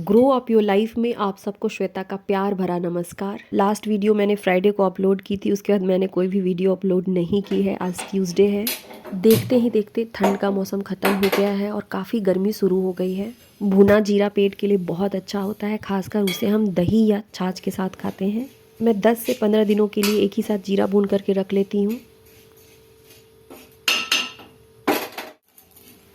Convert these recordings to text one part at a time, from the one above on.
Grow up your life में आप सबको श्वेता का प्यार भरा नमस्कार। लास्ट वीडियो मैंने फ्राइडे को अपलोड की थी, उसके बाद मैंने कोई भी वीडियो अपलोड नहीं की है। आज ट्यूसडे है। देखते ही देखते ठंड का मौसम ख़त्म हो गया है और काफ़ी गर्मी शुरू हो गई है। भुना जीरा पेट के लिए बहुत अच्छा होता है, खासकर उसे हम दही या छाछ के साथ खाते हैं। मैं 10 से 15 दिनों के लिए एक ही साथ जीरा भून करके रख लेती हूँ।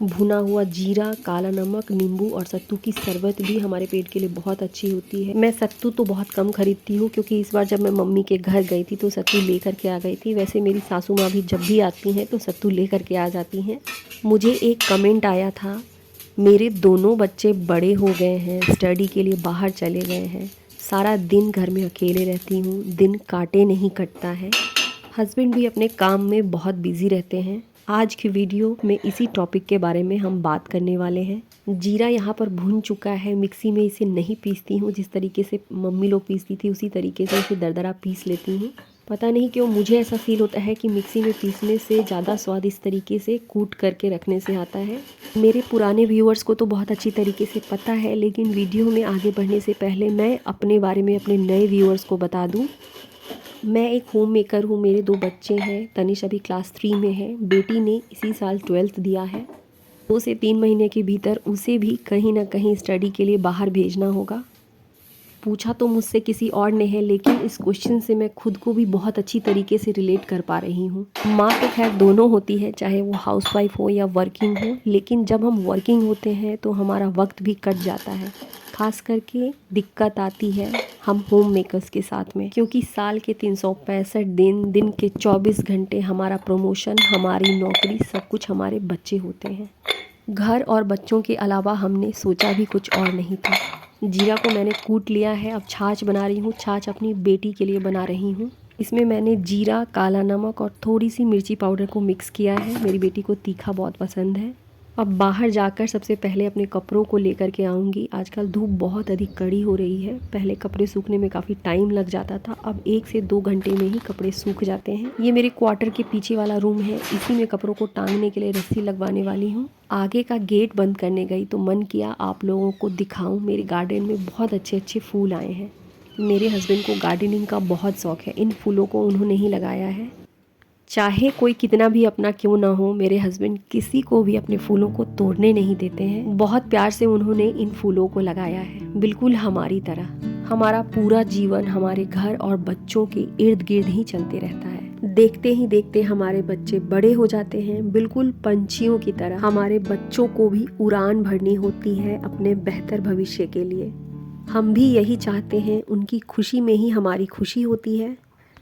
भुना हुआ जीरा, काला नमक, नींबू और सत्तू की शरबत भी हमारे पेट के लिए बहुत अच्छी होती है। मैं सत्तू तो बहुत कम खरीदती हूँ क्योंकि इस बार जब मैं मम्मी के घर गई थी तो सत्तू लेकर के आ गई थी। वैसे मेरी सासू माँ भी जब भी आती हैं तो सत्तू लेकर के आ जाती हैं। मुझे एक कमेंट आया था, मेरे दोनों बच्चे बड़े हो गए हैं, स्टडी के लिए बाहर चले गए हैं, सारा दिन घर में अकेले रहती हूँ, दिन काटे नहीं कटता है। हस्बैंड भी अपने काम में बहुत बिजी रहते हैं। आज की वीडियो में इसी टॉपिक के बारे में हम बात करने वाले हैं। जीरा यहाँ पर भून चुका है, मिक्सी में इसे नहीं पीसती हूँ जिस तरीके से मम्मी लोग पीसती थी, उसी तरीके से इसे दरदरा पीस लेती हूँ। पता नहीं क्यों मुझे ऐसा फील होता है कि मिक्सी में पीसने से ज़्यादा स्वाद इस तरीके से कूट करके रखने से आता है। मेरे पुराने व्यूअर्स को तो बहुत अच्छी तरीके से पता है, लेकिन वीडियो में आगे बढ़ने से पहले मैं अपने बारे में अपने नए व्यूअर्स को बता दूँ। मैं एक होम मेकर हूँ। मेरे 2 बच्चे हैं। तनिष अभी क्लास 3 में है। बेटी ने इसी साल 12th दिया है। 2 से 3 महीने के भीतर उसे भी कहीं ना कहीं स्टडी के लिए बाहर भेजना होगा। पूछा तो मुझसे किसी और ने है, लेकिन इस क्वेश्चन से मैं खुद को भी बहुत अच्छी तरीके से रिलेट कर पा रही हूँ। माँ तो खैर दोनों होती है, चाहे वो हाउसवाइफ हो या वर्किंग हो, लेकिन जब हम वर्किंग होते हैं तो हमारा वक्त भी कट जाता है। खास करके दिक्कत आती है हम होम मेकर्स के साथ में, क्योंकि साल के 365 दिन, दिन के 24 घंटे हमारा प्रमोशन, हमारी नौकरी, सब कुछ हमारे बच्चे होते हैं। घर और बच्चों के अलावा हमने सोचा भी कुछ और नहीं था। जीरा को मैंने कूट लिया है, अब छाछ बना रही हूँ। छाछ अपनी बेटी के लिए बना रही हूँ। इसमें मैंने जीरा, काला नमक और थोड़ी सी मिर्ची पाउडर को मिक्स किया है। मेरी बेटी को तीखा बहुत पसंद है। अब बाहर जाकर सबसे पहले अपने कपड़ों को लेकर के आऊँगी। आजकल धूप बहुत अधिक कड़ी हो रही है। पहले कपड़े सूखने में काफ़ी टाइम लग जाता था, अब 1 से 2 घंटे में ही कपड़े सूख जाते हैं। ये मेरे क्वार्टर के पीछे वाला रूम है, इसी में कपड़ों को टांगने के लिए रस्सी लगवाने वाली हूँ। आगे का गेट बंद करने गई तो मन किया आप लोगों को दिखाऊं। मेरे गार्डन में बहुत अच्छे अच्छे फूल आए हैं। मेरे हस्बैंड को गार्डनिंग का बहुत शौक है। इन फूलों को उन्होंने ही लगाया है। चाहे कोई कितना भी अपना क्यों ना हो, मेरे हस्बैंड किसी को भी अपने फूलों को तोड़ने नहीं देते हैं। बहुत प्यार से उन्होंने इन फूलों को लगाया है, बिल्कुल हमारी तरह। हमारा पूरा जीवन हमारे घर और बच्चों के इर्द गिर्द ही चलते रहता है। देखते ही देखते हमारे बच्चे बड़े हो जाते हैं, बिल्कुल पंछियों की तरह। हमारे बच्चों को भी उड़ान भरनी होती है अपने बेहतर भविष्य के लिए। हम भी यही चाहते हैं, उनकी खुशी में ही हमारी खुशी होती है।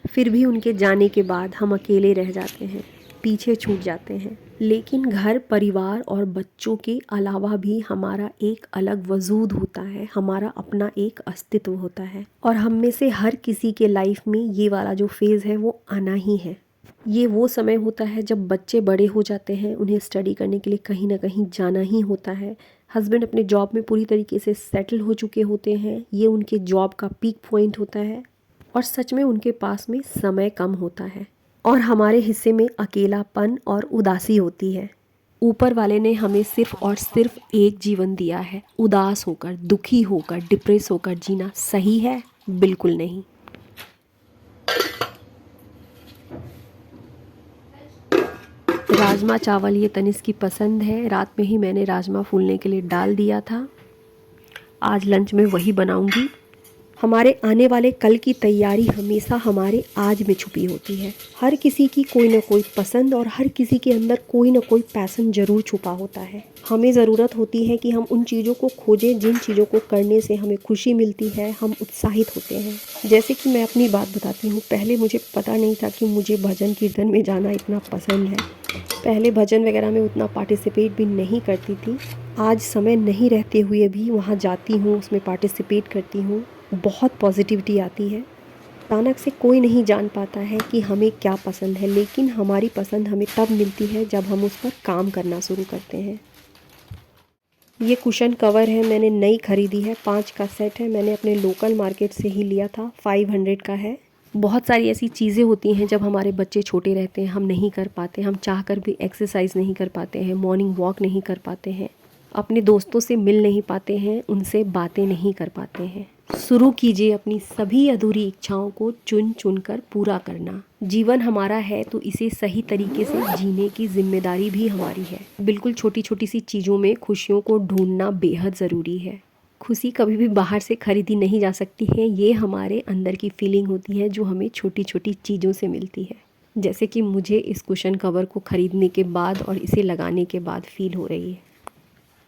फिर भी उनके जाने के बाद हम अकेले रह जाते हैं, पीछे छूट जाते हैं। लेकिन घर, परिवार और बच्चों के अलावा भी हमारा एक अलग वजूद होता है, हमारा अपना एक अस्तित्व होता है। और हम में से हर किसी के लाइफ में ये वाला जो फेज़ है वो आना ही है। ये वो समय होता है जब बच्चे बड़े हो जाते हैं, उन्हें स्टडी करने के लिए कहीं ना कहीं जाना ही होता है। हस्बैंड अपने जॉब में पूरी तरीके से सेटल हो चुके होते हैं। ये उनके जॉब का पीक पॉइंट होता है और सच में उनके पास में समय कम होता है और हमारे हिस्से में अकेलापन और उदासी होती है। ऊपर वाले ने हमें सिर्फ और सिर्फ एक जीवन दिया है। उदास होकर, दुखी होकर, डिप्रेस होकर जीना सही है? बिल्कुल नहीं। राजमा चावल ये तनिष की पसंद है। रात में ही मैंने राजमा फूलने के लिए डाल दिया था। आज लंच में वही बनाऊंगी। हमारे आने वाले कल की तैयारी हमेशा हमारे आज में छुपी होती है। हर किसी की कोई ना कोई पसंद और हर किसी के अंदर कोई ना कोई पैशन ज़रूर छुपा होता है। हमें ज़रूरत होती है कि हम उन चीज़ों को खोजें जिन चीज़ों को करने से हमें खुशी मिलती है, हम उत्साहित होते हैं। जैसे कि मैं अपनी बात बताती हूँ, पहले मुझे पता नहीं था कि मुझे भजन कीर्तन में जाना इतना पसंद है। पहले भजन वगैरह में उतना पार्टिसिपेट भी नहीं करती थी। आज समय नहीं रहते हुए भी वहाँ जाती हूँ, उसमें पार्टिसिपेट करती हूँ। बहुत पॉजिटिविटी आती है। अचानक से कोई नहीं जान पाता है कि हमें क्या पसंद है, लेकिन हमारी पसंद हमें तब मिलती है जब हम उस पर काम करना शुरू करते हैं। ये कुशन कवर है, मैंने नई खरीदी है। 5 का सेट है। मैंने अपने लोकल मार्केट से ही लिया था। 500 का है। बहुत सारी ऐसी चीज़ें होती हैं जब हमारे बच्चे छोटे रहते हैं, हम नहीं कर पाते, हम चाह कर भी एक्सरसाइज नहीं कर पाते हैं, मॉर्निंग वॉक नहीं कर पाते हैं। अपने दोस्तों से मिल नहीं पाते हैं, उनसे बातें नहीं कर पाते हैं। शुरू कीजिए अपनी सभी अधूरी इच्छाओं को चुन चुन कर पूरा करना। जीवन हमारा है तो इसे सही तरीके से जीने की जिम्मेदारी भी हमारी है। बिल्कुल छोटी छोटी सी चीज़ों में खुशियों को ढूंढना बेहद ज़रूरी है। खुशी कभी भी बाहर से खरीदी नहीं जा सकती है, ये हमारे अंदर की फीलिंग होती है जो हमें छोटी छोटी चीज़ों से मिलती है। जैसे कि मुझे इस कुशन कवर को ख़रीदने के बाद और इसे लगाने के बाद फील हो रही है।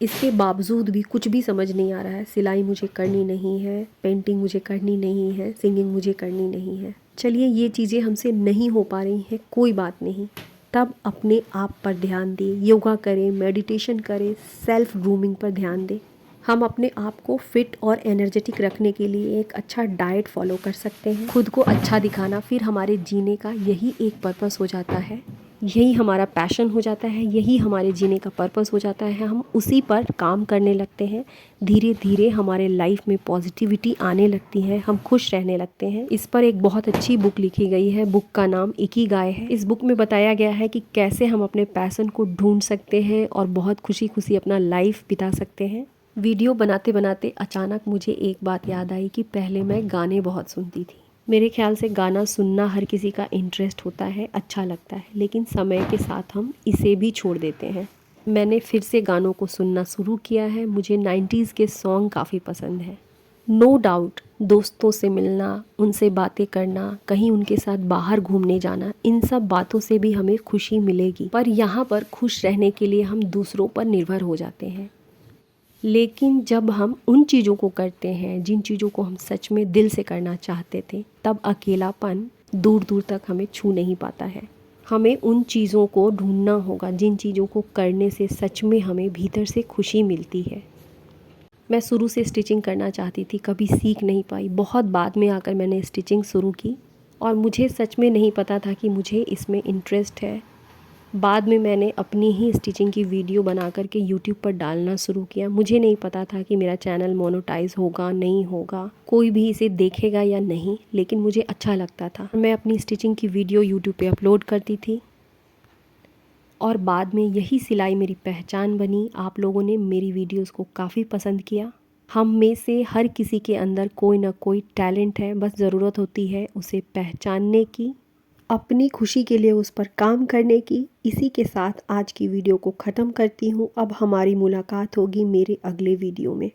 इसके बावजूद भी कुछ भी समझ नहीं आ रहा है। सिलाई मुझे करनी नहीं है, पेंटिंग मुझे करनी नहीं है, सिंगिंग मुझे करनी नहीं है। चलिए ये चीज़ें हमसे नहीं हो पा रही हैं, कोई बात नहीं। तब अपने आप पर ध्यान दें, योगा करें, मेडिटेशन करें, सेल्फ ग्रूमिंग पर ध्यान दें। हम अपने आप को फिट और एनर्जेटिक रखने के लिए एक अच्छा डाइट फॉलो कर सकते हैं। खुद को अच्छा दिखाना फिर हमारे जीने का यही एक पर्पस हो जाता है, यही हमारा पैशन हो जाता है, यही हमारे जीने का पर्पस हो जाता है। हम उसी पर काम करने लगते हैं। धीरे धीरे हमारे लाइफ में पॉजिटिविटी आने लगती है, हम खुश रहने लगते हैं। इस पर एक बहुत अच्छी बुक लिखी गई है, बुक का नाम इकिगाई है। इस बुक में बताया गया है कि कैसे हम अपने पैशन को ढूंढ सकते हैं और बहुत खुशी खुशी अपना लाइफ बिता सकते हैं। वीडियो बनाते बनाते अचानक मुझे एक बात याद आई कि पहले मैं गाने बहुत सुनती थी। मेरे ख्याल से गाना सुनना हर किसी का इंटरेस्ट होता है, अच्छा लगता है, लेकिन समय के साथ हम इसे भी छोड़ देते हैं। मैंने फिर से गानों को सुनना शुरू किया है। मुझे 90s के सॉन्ग काफ़ी पसंद है। नो डाउट दोस्तों से मिलना, उनसे बातें करना, कहीं उनके साथ बाहर घूमने जाना, इन सब बातों से भी हमें खुशी मिलेगी। पर यहाँ पर खुश रहने के लिए हम दूसरों पर निर्भर हो जाते हैं। लेकिन जब हम उन चीज़ों को करते हैं जिन चीज़ों को हम सच में दिल से करना चाहते थे, तब अकेलापन दूर दूर तक हमें छू नहीं पाता है। हमें उन चीज़ों को ढूंढना होगा जिन चीज़ों को करने से सच में हमें भीतर से खुशी मिलती है। मैं शुरू से स्टिचिंग करना चाहती थी, कभी सीख नहीं पाई। बहुत बाद में आकर मैंने स्टिचिंग शुरू की और मुझे सच में नहीं पता था कि मुझे इसमें इंटरेस्ट है। बाद में मैंने अपनी ही स्टिचिंग की वीडियो बना करके यूट्यूब पर डालना शुरू किया। मुझे नहीं पता था कि मेरा चैनल मोनेटाइज होगा नहीं होगा, कोई भी इसे देखेगा या नहीं, लेकिन मुझे अच्छा लगता था। मैं अपनी स्टिचिंग की वीडियो यूट्यूब पे अपलोड करती थी और बाद में यही सिलाई मेरी पहचान बनी। आप लोगों ने मेरी वीडियोस को काफ़ी पसंद किया। हम में से हर किसी के अंदर कोई ना कोई टैलेंट है, बस ज़रूरत होती है उसे पहचानने की, अपनी खुशी के लिए उस पर काम करने की। इसी के साथ आज की वीडियो को ख़त्म करती हूँ। अब हमारी मुलाकात होगी मेरे अगले वीडियो में।